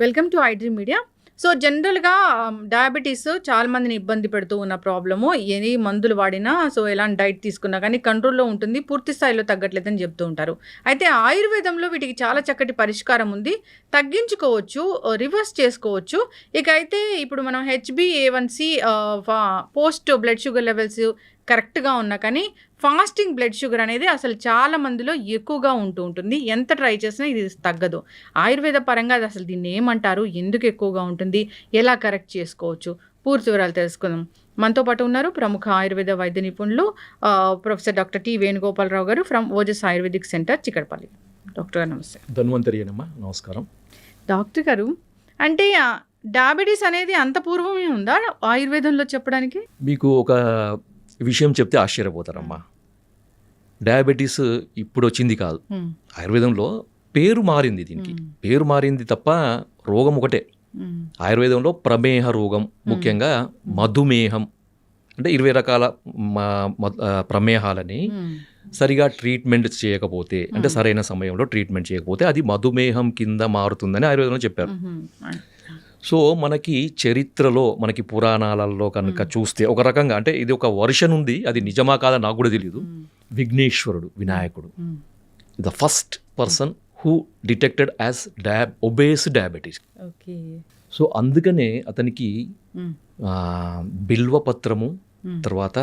Welcome to iDream media. So జనరల్‌గా diabetes చాలా మందిని ఇబ్బంది పెడుతూ ఉన్న ప్రాబ్లము. ఎన్ని మందులు వాడినా, సో ఎలాంటి డైట్ తీసుకున్నా కానీ కంట్రోల్‌లో ఉంటుంది. పూర్తి స్థాయిలో తగ్గట్లేదని చెప్తూ ఉంటారు. అయితే ఆయుర్వేదంలో వీటికి చాలా చక్కటి పరిష్కారం ఉంది. తగ్గించుకోవచ్చు, రివర్స్ చేసుకోవచ్చు. ఇక అయితే ఇప్పుడు మనం హెచ్‌బీఏవన్‌సీ పోస్ట్ బ్లడ్ షుగర్ లెవెల్స్ కరెక్ట్‌గా ఉన్నా కానీ ఫాస్టింగ్ బ్లడ్ షుగర్ అనేది అసలు చాలా మందిలో ఎక్కువగా ఉంటూ ఉంటుంది. ఎంత ట్రై చేసినా ఇది తగ్గదు. ఆయుర్వేద పరంగా అది అసలు దీన్ని ఏమంటారు? ఎందుకు ఎక్కువగా ఉంటుంది? ఎలా కరెక్ట్ చేసుకోవచ్చు? పూర్తి వివరాలు తెలుసుకుందాం. మనతో పాటు ఉన్నారు ప్రముఖ ఆయుర్వేద వైద్య నిపుణులు professor doctor T Venugopalarao garu from Ojas Ayurvedic centre, Chikkadapalli. Doctor గారు నమస్తే. ధన్వంతరి అమ్మా, నమస్కారం. డాక్టర్ గారు, అంటే డయాబెటీస్ అనేది అంత పూర్వమే ఉందా ఆయుర్వేదంలో చెప్పడానికి? మీకు ఒక విషయం చెప్తే ఆశ్చర్యపోతారమ్మా. డయాబెటీస్ ఇప్పుడు వచ్చింది కాదు. ఆయుర్వేదంలో పేరు మారింది, దీనికి పేరు మారింది తప్ప రోగం ఒకటే. ఆయుర్వేదంలో ప్రమేహ రోగం, ముఖ్యంగా మధుమేహం, అంటే 20 రకాల ప్రమేహాలని సరిగా ట్రీట్మెంట్ చేయకపోతే, అంటే సరైన సమయంలో ట్రీట్మెంట్ చేయకపోతే అది మధుమేహం కింద మారుతుందని ఆయుర్వేదంలో చెప్పారు. సో మనకి చరిత్రలో, మనకి పురాణాలలో కనుక చూస్తే ఒక రకంగా, అంటే ఇది ఒక వర్షన్ ఉంది, అది నిజమా కాదా నాకు కూడా తెలియదు. విఘ్నేశ్వరుడు, వినాయకుడు, the first person who detected as obese diabetes. So అందుకనే అతనికి బిల్వపత్రము, తర్వాత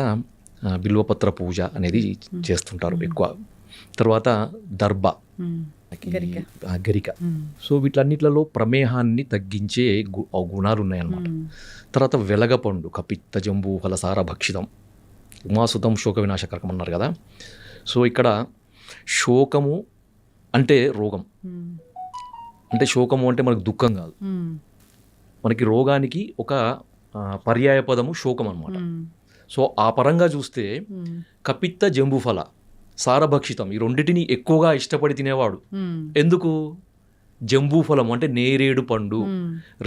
బిల్వపత్ర పూజ అనేది చేస్తుంటారు ఎక్కువ. తర్వాత దర్భ, గరిక. సో వీటన్నిట్లలో ప్రమేహాన్ని తగ్గించే గుణాలు ఉన్నాయన్నమాట. తర్వాత వెలగపండు, కపిత్త జంబూ ఫలసార భక్షితం, ఉమాసుతం శోక వినాశకరకం అన్నారు కదా. సో ఇక్కడ శోకము అంటే రోగం, అంటే శోకము అంటే మనకు దుఃఖం కాదు, మనకి రోగానికి ఒక పర్యాయ పదము శోకం అన్నమాట. సో ఆ పరంగా చూస్తే కపిత్త జంబూఫల సారభక్షితం, ఈ రెండింటిని ఎక్కువగా ఇష్టపడి తినేవాడు. ఎందుకు? జంబూఫలం అంటే నేరేడు పండు.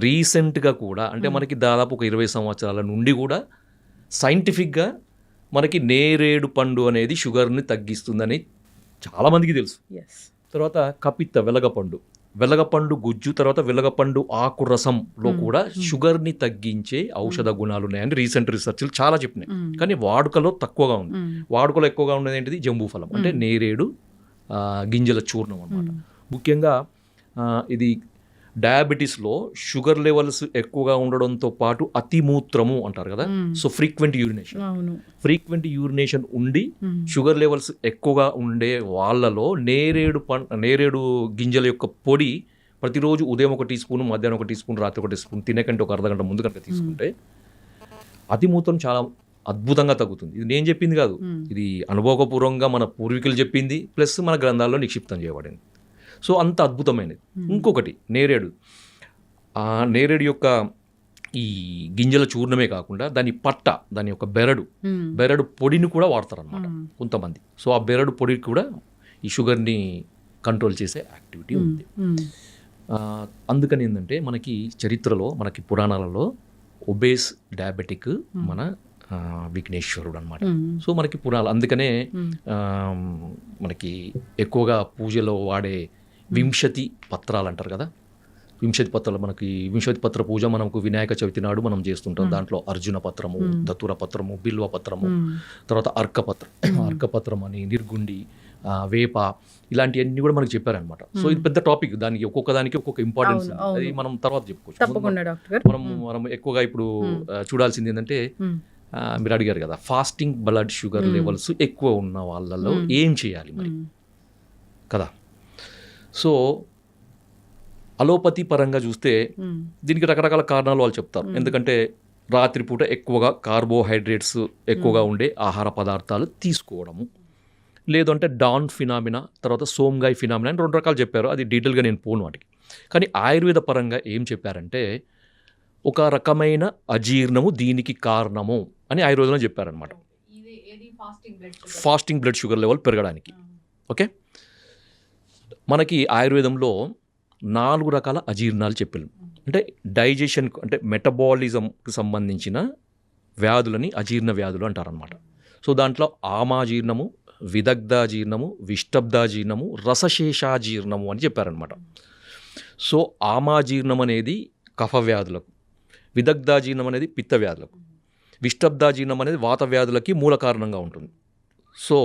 రీసెంట్గా కూడా, అంటే మనకి దాదాపు ఒక 20 సంవత్సరాల నుండి కూడా సైంటిఫిక్గా మనకి నేరేడు పండు అనేది షుగర్ని తగ్గిస్తుందని చాలామందికి తెలుసు. తర్వాత కపిత్త, వెలగపండు గుజ్జు, తర్వాత వెలగపండు ఆకు రసంలో కూడా షుగర్ని తగ్గించే ఔషధ గుణాలు ఉన్నాయని రీసెంట్ రీసెర్చ్లు చాలా చెప్పినాయి. కానీ వాడుకలో తక్కువగా ఉంది. వాడుకలో ఎక్కువగా ఉండేది ఏంటిది? జంబూఫలం, అంటే నేరేడు గింజల చూర్ణం అన్నమాట. ముఖ్యంగా ఇది డయాబెటీస్లో షుగర్ లెవెల్స్ ఎక్కువగా ఉండడంతో పాటు అతిమూత్రము అంటారు కదా. సో ఫ్రీక్వెంట్ యూరినేషన్ ఉండి షుగర్ లెవెల్స్ ఎక్కువగా ఉండే వాళ్ళలో నేరేడు గింజల యొక్క పొడి ప్రతిరోజు ఉదయం 1 టీ స్పూన్, మధ్యాహ్నం 1 టీ స్పూన్, రాత్రి 1 టీ స్పూన్, తినేకంటే ఒక అర్ధగంట ముందు కనుక తీసుకుంటే అతిమూత్రం చాలా అద్భుతంగా తగ్గుతుంది. ఇది నేను చెప్పింది కాదు, ఇది అనుభవపూర్వకంగా మన పూర్వీకులు చెప్పింది, ప్లస్ మన గ్రంథాల్లో నిక్షిప్తం చేయబడింది. సో అంత అద్భుతమైనది. ఇంకొకటి నేరేడు, ఆ నేరేడు యొక్క ఈ గింజల చూర్ణమే కాకుండా దాని దాని యొక్క బెరడు పొడిని కూడా వాడతారు అన్నమాట కొంతమంది. సో ఆ బెరడు పొడి కూడా ఈ షుగర్ని కంట్రోల్ చేసే యాక్టివిటీ ఉంది. అందుకని ఏంటంటే మనకి చరిత్రలో, మనకి పురాణాలలో ఒబేస్ డయాబెటిక్ మన విఘ్నేశ్వరుడు అనమాట. సో మనకి పురాణాలు, అందుకనే మనకి ఎక్కువగా పూజలో వాడే 20 పత్రాలు అంటారు కదా. 20 పత్రాలు, మనకి 20 పత్ర పూజ మనకు వినాయక చవితి నాడు మనం చేస్తుంటాం. దాంట్లో అర్జున పత్రము, దతుర పత్రము, బిల్వ పత్రము, తర్వాత అర్కపత్రం అని, నిర్గుండి, వేప, ఇలాంటివన్నీ కూడా మనకు చెప్పారనమాట. సో ఇది పెద్ద టాపిక్, దానికి ఒక్కొక్క దానికి ఒక్కొక్క ఇంపార్టెన్స్, అది మనం తర్వాత చెప్పుకోవచ్చు. మనం ఎక్కువగా ఇప్పుడు చూడాల్సింది ఏంటంటే, మీరు అడిగారు కదా ఫాస్టింగ్ బ్లడ్ షుగర్ లెవెల్స్ ఎక్కువ ఉన్న వాళ్ళలో ఏం చేయాలి మరి కదా. సో అలోపతి పరంగా చూస్తే దీనికి రకరకాల కారణాలు వాళ్ళు చెప్తారు. ఎందుకంటే రాత్రిపూట ఎక్కువగా కార్బోహైడ్రేట్స్ ఎక్కువగా ఉండే ఆహార పదార్థాలు తీసుకోవడము, లేదంటే డాన్ ఫినామినా, తర్వాత సోమ్గాయ్ ఫినామినా అని 2 రకాలు చెప్పారు. అది డీటెయిల్గా నేను పోను వాటికి. కానీ ఆయుర్వేద పరంగా ఏం చెప్పారంటే ఒక రకమైన అజీర్ణము దీనికి కారణము అని ఆయుర్వేదంలో చెప్పారనమాట, ఫాస్టింగ్ బ్లడ్ షుగర్ లెవెల్ పెరగడానికి. ఓకే, మనకి ఆయుర్వేదంలో 4 రకాల అజీర్ణాలు చెప్పారు. అంటే డైజెషన్, అంటే మెటబాలిజంకి సంబంధించిన వ్యాధులని అజీర్ణ వ్యాధులు అంటారనమాట. సో దాంట్లో ఆమాజీర్ణము, విదగ్ధాజీర్ణము, విష్టబ్దాజీర్ణము, రసశేషాజీర్ణము అని చెప్పారనమాట. సో ఆమాజీర్ణం అనేది కఫ వ్యాధులకు, విదగ్ధాజీర్ణం అనేది పిత్త వ్యాధులకు, విష్టబ్దాజీర్ణం అనేది వాత వ్యాధులకి మూల కారణంగా ఉంటుంది. సో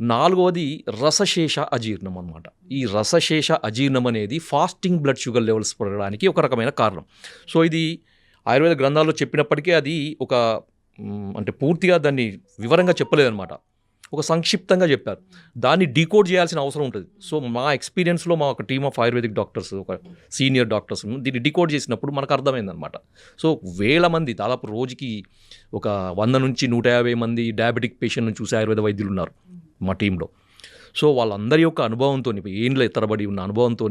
4వది రసశేష అజీర్ణం అన్నమాట. ఈ రసశేష అజీర్ణం అనేది ఫాస్టింగ్ బ్లడ్ షుగర్ లెవెల్స్ పెరగడానికి ఒక రకమైన కారణం. సో ఇది ఆయుర్వేద గ్రంథాల్లో చెప్పినప్పటికీ అది ఒక అంటే పూర్తిగా దాన్ని వివరంగా చెప్పలేదన్నమాట, ఒక సంక్షిప్తంగా చెప్పారు. దాన్ని డీకోడ్ చేయాల్సిన అవసరం ఉంటుంది. సో మా ఎక్స్పీరియన్స్లో మా ఒక టీమ్ ఆఫ్ ఆయుర్వేదిక్ డాక్టర్స్, ఒక సీనియర్ డాక్టర్స్ దీన్ని డీకోడ్ చేసినప్పుడు మనకు అర్థమైందనమాట. సో వేల మంది, దాదాపు రోజుకి ఒక 100 నుంచి 150 మంది డయాబెటిక్ పేషెంట్ని చూసే ఆయుర్వేద వైద్యులు ఉన్నారు మా టీంలో. సో వాళ్ళందరి యొక్క అనుభవంతో, ఏండ్ల ఎత్తరబడి ఉన్న అనుభవంతో,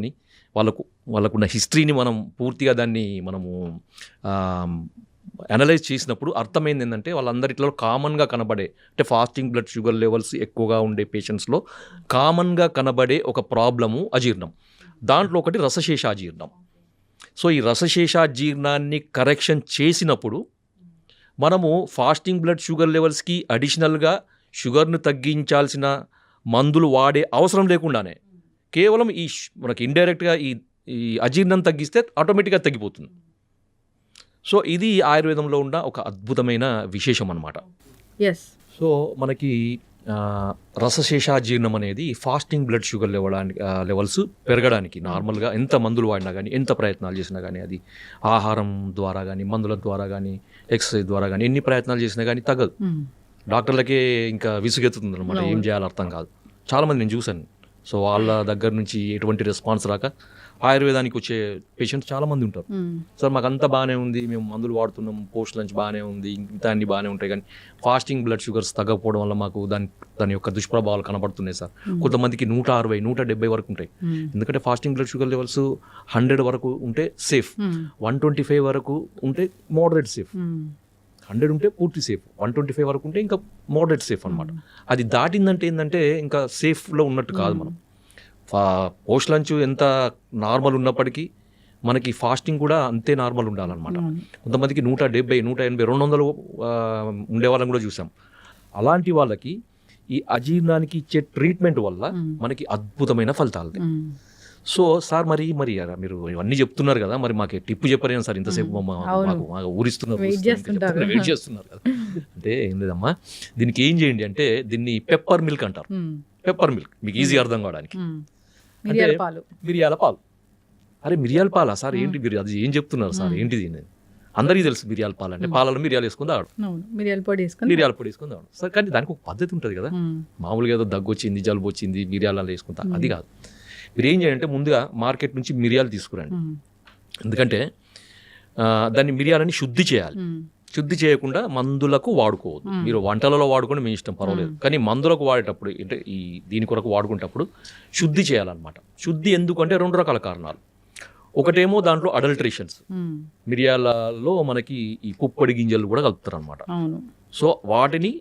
వాళ్ళకున్న హిస్టరీని మనం పూర్తిగా దాన్ని మనము అనలైజ్ చేసినప్పుడు అర్థమైంది ఏంటంటే వాళ్ళందరిలో కామన్గా కనబడే, అంటే ఫాస్టింగ్ బ్లడ్ షుగర్ లెవెల్స్ ఎక్కువగా ఉండే పేషెంట్స్లో కామన్గా కనబడే ఒక ప్రాబ్లము అజీర్ణం. దాంట్లో ఒకటి రసశేషాజీర్ణం. సో ఈ రసశేషాజీర్ణాన్ని కరెక్షన్ చేసినప్పుడు మనము ఫాస్టింగ్ బ్లడ్ షుగర్ లెవెల్స్కి అడిషనల్గా షుగర్ను తగ్గించాల్సిన మందులు వాడే అవసరం లేకుండానే కేవలం మనకి ఇండైరెక్ట్గా ఈ అజీర్ణం తగ్గిస్తే ఆటోమేటిక్గా తగ్గిపోతుంది. సో ఇది ఆయుర్వేదంలో ఉన్న ఒక అద్భుతమైన విశేషం అన్నమాట. ఎస్. సో మనకి రసశేషాజీర్ణం అనేది ఫాస్టింగ్ బ్లడ్ షుగర్ లెవెల్స్ పెరగడానికి నార్మల్గా ఎంత మందులు వాడినా కానీ, ఎంత ప్రయత్నాలు చేసినా కానీ, అది ఆహారం ద్వారా కానీ, మందుల ద్వారా కానీ, ఎక్సర్సైజ్ ద్వారా కానీ ఎన్ని ప్రయత్నాలు చేసినా కానీ తగ్గదు. డాక్టర్లకే ఇంకా విసుగెత్తుతుంది అనమాట, ఏం చేయాలో అర్థం కాదు. చాలామంది నేను చూశాను. సో వాళ్ళ దగ్గర నుంచి ఎటువంటి రెస్పాన్స్ రాక ఆయుర్వేదానికి వచ్చే పేషెంట్స్ చాలామంది ఉంటారు. సార్ మాకు అంతా బాగానే ఉంది, మేము మందులు వాడుతున్నాం, పోస్ట్ లంచ్ బాగానే ఉంది, ఇంత అన్ని బాగానే ఉంటాయి, కానీ ఫాస్టింగ్ బ్లడ్ షుగర్స్ తగ్గకపోవడం వల్ల మాకు దాని యొక్క దుష్ప్రభావాలు కనబడుతున్నాయి సార్. కొంతమందికి 160, 170 వరకు ఉంటాయి. ఎందుకంటే ఫాస్టింగ్ బ్లడ్ షుగర్ లెవెల్స్ 100 వరకు ఉంటే సేఫ్, 125 వరకు ఉంటే మోడరేట్ సేఫ్, 100 ఉంటే పూర్తి సేఫ్, 125 వరకు ఉంటే ఇంకా మోడరేట్ సేఫ్ అనమాట. అది దాటిందంటే ఏంటంటే ఇంకా సేఫ్లో ఉన్నట్టు కాదు. మనం పోస్ట్ లంచ్ ఎంత నార్మల్ ఉన్నప్పటికీ మనకి ఫాస్టింగ్ కూడా అంతే నార్మల్ ఉండాలన్నమాట. కొంతమందికి 170, 180, 200 ఉండే వాళ్ళని కూడా చూసాం. అలాంటి వాళ్ళకి ఈ అజీర్ణానికి ఇచ్చే ట్రీట్మెంట్ వల్ల మనకి అద్భుతమైన ఫలితాలు. సో సార్ మరి మీరు ఇవన్నీ చెప్తున్నారు కదా, మరి మాకు టిప్పు చెప్పలేను సార్, ఇంతసేపు మాకు ఊరిస్తున్నారు, వెయిట్ చేస్తున్నారు కదా. అంటే ఏం లేదమ్మా, దీనికి ఏం చేయండి అంటే దీన్ని పెప్పర్ మిల్క్ అంటారు. పెప్పర్ మిల్క్ మీకు ఈజీ అర్థం కావడానికి, మిరియాల పాలు. అరే మిరియాల పాలా సార్, ఏంటి మీరు అది ఏం చెప్తున్నారు సార్, ఏంటిది? అందరికీ తెలుసు మిరియాల పాలు అంటే, పాలలో మిరియాలు వేసుకుని తాగడం, మిరియాల పొడి వేసుకుని తాగడం సార్. కానీ దానికి ఒక పద్ధతి ఉంటుంది కదా. మామూలుగా ఏదో దగ్గు వచ్చింది, జలుబు వచ్చింది, మిరియాలలో వేసుకుంటా, అది కాదు. మీరు ఏం చేయాలంటే ముందుగా మార్కెట్ నుంచి మిరియాలు తీసుకురండి. ఎందుకంటే దాన్ని మిరియాలని శుద్ధి చేయాలి. శుద్ధి చేయకుండా మందులకు వాడుకోవద్దు. మీరు వంటలలో వాడుకొని మీ ఇష్టం, పర్వాలేదు. కానీ మందులకు వాడేటప్పుడు, అంటే దీని కొరకు వాడుకునేటప్పుడు శుద్ధి చేయాలన్నమాట. శుద్ధి ఎందుకంటే 2 రకాల కారణాలు. ఒకటేమో దాంట్లో అడల్ట్రేషన్స్, మిరియాలలో మనకి ఈ పుప్పొడి గింజలు కూడా కలుపుతారు అనమాట. సో వాటిని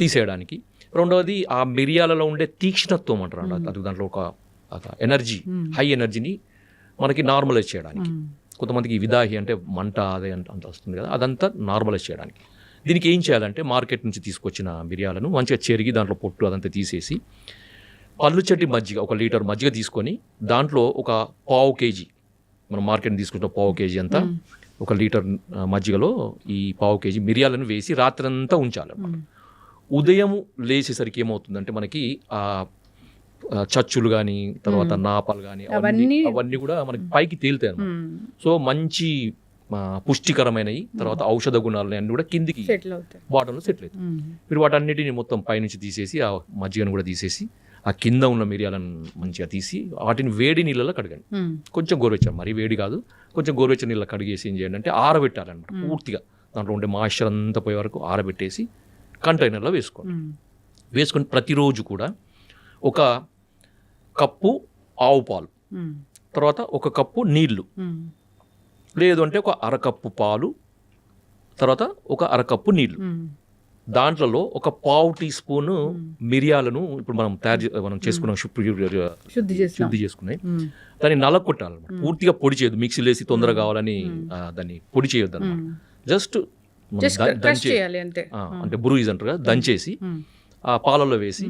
తీసేయడానికి. రెండవది ఆ మిరియాలలో ఉండే తీక్ష్ణత్వం అంటారు, అది దాంట్లో ఒక ఎనర్జీ, హై ఎనర్జీని మనకి నార్మలైజ్ చేయడానికి. కొంతమందికి విదాహి అంటే మంట అదే అంత వస్తుంది కదా, అదంతా నార్మలైజ్ చేయడానికి. దీనికి ఏం చేయాలంటే మార్కెట్ నుంచి తీసుకొచ్చిన మిరియాలను మంచిగా చెరిగి దాంట్లో పొట్టు అదంతా తీసేసి, పల్లుచట్టి మజ్జిగ, 1 లీటర్ మజ్జిగ తీసుకొని దాంట్లో ఒక 1/2 కేజీ, మనం మార్కెట్ తీసుకుంటున్న 1/2 కేజీ అంతా 1 లీటర్ మజ్జిగలో ఈ 1/2 కేజీ మిరియాలను వేసి రాత్రంతా ఉంచాలి. ఉదయం లేచేసరికి ఏమవుతుందంటే మనకి ఆ చచ్చులు కానీ, తర్వాత నాపాలు కానీ, అవన్నీ కూడా మనకి పైకి తేలుతాయి అన్నమాట. సో మంచి పుష్టికరమైనవి, తర్వాత ఔషధ గుణాలు అన్నీ కూడా కిందికి బాటంలో సెటిల్ అవుతాయి. మీరు వాటన్నిటిని మొత్తం పైనుంచి తీసేసి, ఆ మజ్జిగను కూడా తీసేసి, ఆ కింద ఉన్న మిరియాలను మంచిగా తీసి వాటిని వేడి నీళ్ళలో కడగండి. కొంచెం గోరువెచ్చని, మరీ వేడి కాదు, కొంచెం గోరువెచ్చని నీళ్ళలో కడిగేసి ఏం చేయండి అంటే ఆరబెట్టాలన్నమాట. పూర్తిగా దాంట్లో ఉండే మాయిశ్చర్ అంతా పోయే వరకు ఆరబెట్టేసి కంటైనర్లో వేసుకోండి. వేసుకొని ప్రతిరోజు కూడా 1 కప్పు ఆవు పాలు, తర్వాత 1 కప్పు నీళ్లు, లేదు అంటే 1 అరకప్పు పాలు, తర్వాత 1 అరకప్పు నీళ్లు, దాంట్లో 1 పావు టీ స్పూను మిరియాలను ఇప్పుడు మనం చేసుకున్నాం, శుద్ధి చేసుకున్నాయి, దాన్ని నలగొట్టాలన్నమాట. పూర్తిగా పొడి చేయొద్దు, మిక్సీలో వేసి తొందరగా కావాలని దాన్ని పొడి చేయొద్దు అనమాట. జస్ట్ అంటే బ్రూయిజ్ అంటారు కదా, దంచేసి ఆ పాలలో వేసి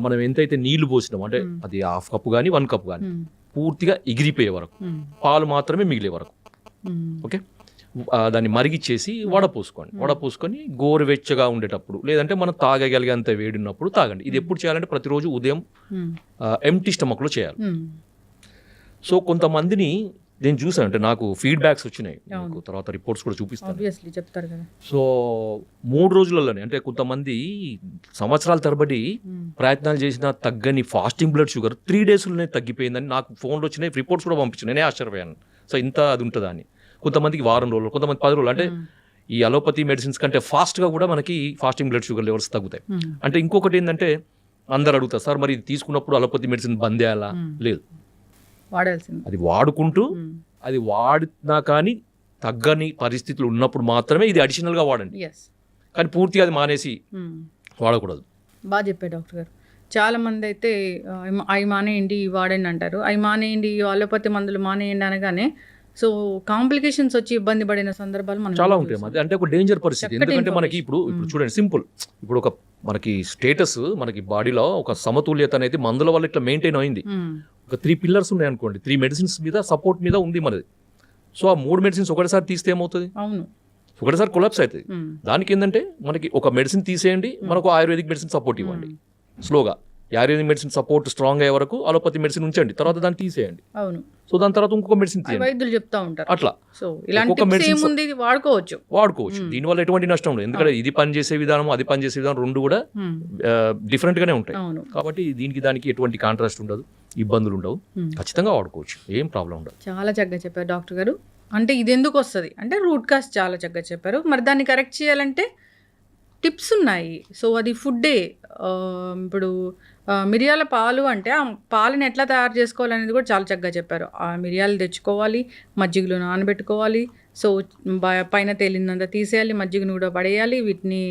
మనం ఎంతైతే నీళ్లు పోసినాం, అంటే అది 1/2 కప్పు కానీ 1 కప్పు కానీ పూర్తిగా ఎగిరిపోయే వరకు, పాలు మాత్రమే మిగిలే వరకు. ఓకే, దాన్ని మరిగిచ్చేసి వడపోసుకోండి. వడపోసుకొని గోరువెచ్చగా ఉండేటప్పుడు, లేదంటే మనం తాగగలిగేంత వేడి ఉన్నప్పుడు తాగండి. ఇది ఎప్పుడు చేయాలంటే ప్రతిరోజు ఉదయం ఎంప్టీ స్టమక్లో చేయాలి. సో కొంతమందిని నేను చూసాను, అంటే నాకు ఫీడ్బ్యాక్స్ వచ్చినాయి, నాకు తర్వాత రిపోర్ట్స్ కూడా చూపిస్తాను. చెప్తారు కదా. సో 3 రోజులలోనే, అంటే కొంతమంది సంవత్సరాల తరబడి ప్రయత్నాలు చేసిన తగ్గని ఫాస్టింగ్ బ్లడ్ షుగర్ 3 డేస్లోనే తగ్గిపోయిందని నాకు ఫోన్లో వచ్చినాయి, రిపోర్ట్స్ కూడా పంపించాను. నేనే ఆశ్చర్యపోయాను. సో ఇంత అది ఉంటుందా అని. కొంతమందికి వారం రోజులు, కొంతమంది 10 రోజులు. అంటే ఈ అలోపతి మెడిసిన్స్ కంటే ఫాస్ట్గా కూడా మనకి ఫాస్టింగ్ బ్లడ్ షుగర్ లెవెల్స్ తగ్గుతాయి. అంటే ఇంకొకటి ఏంటంటే, అందరు అడుగుతారు, సార్ మరి ఇది తీసుకున్నప్పుడు అలోపతి మెడిసిన్ బంద్ చేయాలా? లేదు, వాడాల్సింది. అది వాడుకుంటూ, అది వాడినా కానీ తగ్గని పరిస్థితులు ఉన్నప్పుడు మాత్రమే ఇది అడిషనల్గా వాడండి. కానీ పూర్తిగా అది మానేసి వాడకూడదు. బాగా చెప్పారు డాక్టర్ గారు. చాలా మంది అయితే అవి మానేయండి, ఇవి వాడండి అంటారు. అవి మానేయండి, అలోపతి మందులు మానేయండి అనగానే సో కాంప్లికేషన్స్ వచ్చి ఇబ్బంది పడిన సందర్భాలు మనం చాలా ఉంటాయి. అది అంటే ఒక డేంజర్ పరిస్థితి. ఎందుకంటే మనకి ఇప్పుడు చూడండి, సింపుల్, ఇప్పుడు ఒక మనకి స్టేటస్, మనకి బాడీలో ఒక సమతుల్యత అనేది మందుల వల్ల ఇట్లా మెయింటైన్ అయింది. ఒక 3 పిల్లర్స్ ఉన్నాయి అనుకోండి, 3 మెడిసిన్స్ మీద సపోర్ట్ మీద ఉంది మనది. సో ఆ 3 మెడిసిన్స్ ఒకటిసారి తీస్తే ఏమవుతుంది? అవును, ఒకటిసారి కొలాప్స్ అవుతుంది. దానికి ఏంటంటే మనకి ఒక మెడిసిన్ తీసేయండి, మనకు ఆయుర్వేదిక్ మెడిసిన్ సపోర్ట్ ఇవ్వండి. స్లోగా ఆయుర్వేదిక్ మెడిసిన్ సపోర్ట్ స్ట్రాంగ్ అయ్యే వరకు అలోపతి మెడిసిన్ ఉంచండి, తర్వాత దాన్ని తీసేయండి. అవును. సో దాని తర్వాత ఇంకొక మెడిసిన్ వైద్యులు చెప్తా ఉంటారు అట్లా. సో ఇలాంటి ఏముంది, వాడుకోవచ్చు. దీనివల్ల ఎటువంటి నష్టం ఉండదు. ఎందుకంటే ఇది పనిచేసే విధానం, అది పనిచేసే విధానం రెండు కూడా డిఫరెంట్ గానే ఉంటాయి. కాబట్టి దీనికి దానికి ఎటువంటి కాంట్రాస్ట్ ఉండదు, ఇబ్బందులు ఉండవు, ఖచ్చితంగా వాడుకోవచ్చు, ఏం ప్రాబ్లం ఉండదు. చాలా చక్కగా చెప్పారు డాక్టర్ గారు. అంటే ఇది ఎందుకు వస్తుంది అంటే రూట్ కాజ్ చాలా చక్కగా చెప్పారు. మరి దాన్ని కరెక్ట్ చేయాలంటే టిప్స్ ఉన్నాయి. సో అది ఫుడ్డే. ఇప్పుడు మిరియాల పాలు అంటే ఆ పాలని ఎట్లా తయారు చేసుకోవాలనేది కూడా చాలా చక్కగా చెప్పారు. ఆ మిరియాలు తెచ్చుకోవాలి, మజ్జిగలో నానబెట్టుకోవాలి. సో పైన తేలినంత తీసేయాలి, మజ్జిగను కూడా పడేయాలి, వీటిని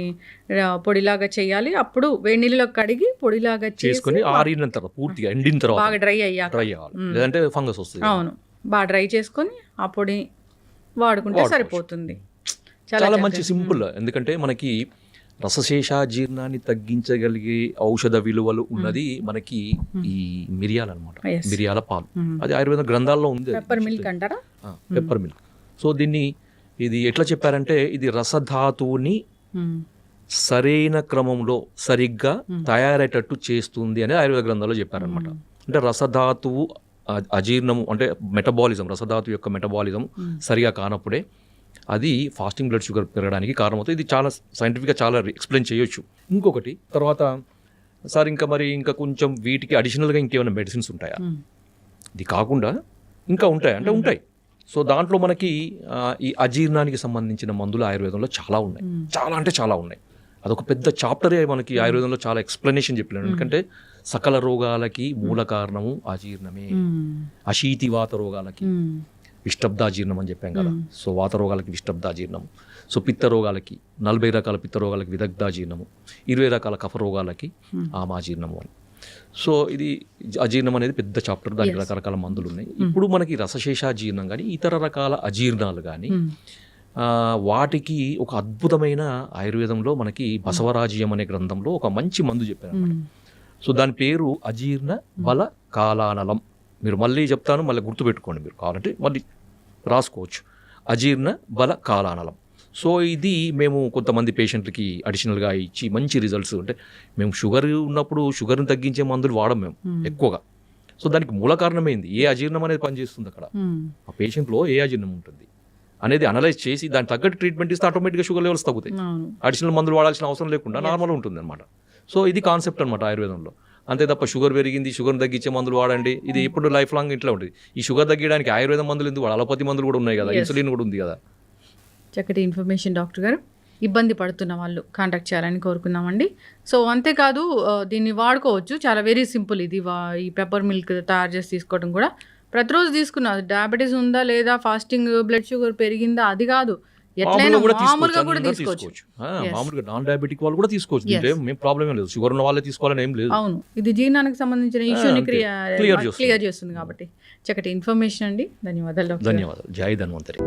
పొడిలాగా చేయాలి. అప్పుడు వేడి నీళ్ళలో కడిగి పొడిలాగా చేసుకొని ఆరిన తర్వాత పూర్తిగా ఎండిన తర్వాత బాగా డ్రై అయ్యాక, లేదంటే ఫంగస్ వస్తుంది. అవును, బాగా డ్రై చేసుకొని ఆ పొడి వాడుకుంటే సరిపోతుంది. చాలా మంచి సింపుల్. ఎందుకంటే మనకి రసశేషాజీర్ణాన్ని తగ్గించగలిగే ఔషధ విలువలు ఉన్నది మనకి ఈ మిరియాలు అనమాట. మిరియాల పాలు, అది ఆయుర్వేద గ్రంథాల్లో ఉంది. పెప్పర్ మిల్క్ అంటారా? Pepper milk. సో ఇది ఎట్లా చెప్పారంటే, ఇది రసధాతువుని సరైన క్రమంలో సరిగ్గా తయారయ్యేటట్టు చేస్తుంది అని ఆయుర్వేద గ్రంథాల్లో చెప్పారనమాట. అంటే రసధాతువు అజీర్ణము, అంటే మెటబాలిజం, రసధాతు యొక్క మెటబాలిజం సరిగా కానప్పుడే అది ఫాస్టింగ్ బ్లడ్ షుగర్ పెరగడానికి కారణమవుతుంది. ఇది చాలా సైంటిఫిక్గా చాలా ఎక్స్ప్లెయిన్ చేయొచ్చు. ఇంకొకటి తర్వాత సార్ ఇంకా కొంచెం వీటికి అడిషనల్గా ఇంకేమైనా మెడిసిన్స్ ఉంటాయా? ఇది కాకుండా ఇంకా ఉంటాయి అంటే ఉంటాయి. సో దాంట్లో మనకి ఈ అజీర్ణానికి సంబంధించిన మందులు ఆయుర్వేదంలో చాలా ఉన్నాయి, చాలా అంటే చాలా ఉన్నాయి. అదొక పెద్ద చాప్టరే మనకి ఆయుర్వేదంలో చాలా ఎక్స్ప్లెనేషన్ చెప్పినాడు. ఎందుకంటే సకల రోగాలకి మూల కారణము అజీర్ణమే. అశీతివాత రోగాలకి విష్టబ్దాజీర్ణం అని చెప్పాం కదా. సో వాత రోగాలకి విష్టబ్దాజీర్ణము, సో పిత్త రోగాలకి 40 రకాల పిత్త రోగాలకి విదగ్ధాజీర్ణము, 20 రకాల కఫ రోగాలకి ఆమాజీర్ణము అని. సో ఇది అజీర్ణం అనేది పెద్ద చాప్టర్, దానికి రకరకాల మందులు ఉన్నాయి. ఇప్పుడు మనకి రసశేషాజీర్ణం కానీ ఇతర రకాల అజీర్ణాలు కానీ వాటికి ఒక అద్భుతమైన ఆయుర్వేదంలో మనకి బసవరాజ్యం అనే గ్రంథంలో ఒక మంచి మందు చెప్పారు. సో దాని పేరు అజీర్ణ బల కాలానలం. మీరు మళ్ళీ చెప్తాను, మళ్ళీ గుర్తుపెట్టుకోండి, మీరు కావాలంటే మళ్ళీ రాసుకోవచ్చు. అజీర్ణ బల కాలానలం. సో ఇది మేము కొంతమంది పేషెంట్లకి అడిషనల్గా ఇచ్చి మంచి రిజల్ట్స్. అంటే మేము షుగర్ ఉన్నప్పుడు షుగర్ని తగ్గించే మందులు వాడం మేము ఎక్కువగా. సో దానికి మూల కారణమైంది ఏ అజీర్ణం అనేది పనిచేస్తుంది అక్కడ, ఆ పేషెంట్లో ఏ అజీర్ణం ఉంటుంది అనేది అనలైజ్ చేసి దానికి తగ్గట్టు ట్రీట్మెంట్ ఇస్తే ఆటోమేటిక్గా షుగర్ లెవెల్స్ తగ్గుతాయి. అడిషనల్ మందులు వాడాల్సిన అవసరం లేకుండా నార్మల్ ఉంటుంది అనమాట. సో ఇది కాన్సెప్ట్ అనమాట ఆయుర్వేదంలో. అంతే తప్ప షుగర్ పెరిగింది, షుగర్ తగ్గించే మందులు వాడండి, ఇది ఎప్పుడు లైఫ్ లాంగ్ ఇట్లా ఉంటుంది. ఈ షుగర్ తగ్గడానికి ఆయుర్వేదం మందులు ఎందుకు, అలోపతి మందులు కూడా ఉన్నాయి కదా, ఇన్సులిన్ కూడా ఉంది కదా. చక్కటి ఇన్ఫర్మేషన్ డాక్టర్ గారు. ఇబ్బంది పడుతున్న వాళ్ళు కాంటాక్ట్ చేయాలని కోరుకున్నామండి. సో అంతేకాదు దీన్ని వాడుకోవచ్చు, చాలా వెరీ సింపుల్. ఇది ఈ పెప్పర్ మిల్క్ తయారు చేసి తీసుకోవడం కూడా ప్రతిరోజు తీసుకున్నారు. డయాబెటీస్ ఉందా లేదా, ఫాస్టింగ్ బ్లడ్ షుగర్ పెరిగిందా అది కాదు, ఎట్లయినా మామూలుగా కూడా తీసుకోవచ్చు. మామూలుగా నాన్ డయాబెటిక్ వాళ్ళు కూడా తీసుకోవచ్చు, దీంట్లో ఏం ప్రాబ్లమ్ లేదు. షుగర్ ఉన్న వాళ్ళే తీసుకోవాలని ఏం లేదు. అవును, ఇది జీర్ణానికి సంబంధించిన ఇష్యూని క్లియర్ చేస్తుంది కాబట్టి చక్కటి ఇన్ఫర్మేషన్ అండి. ధన్యవాదాలు. ధన్యవాదాలు. జై ధన్వంతరి.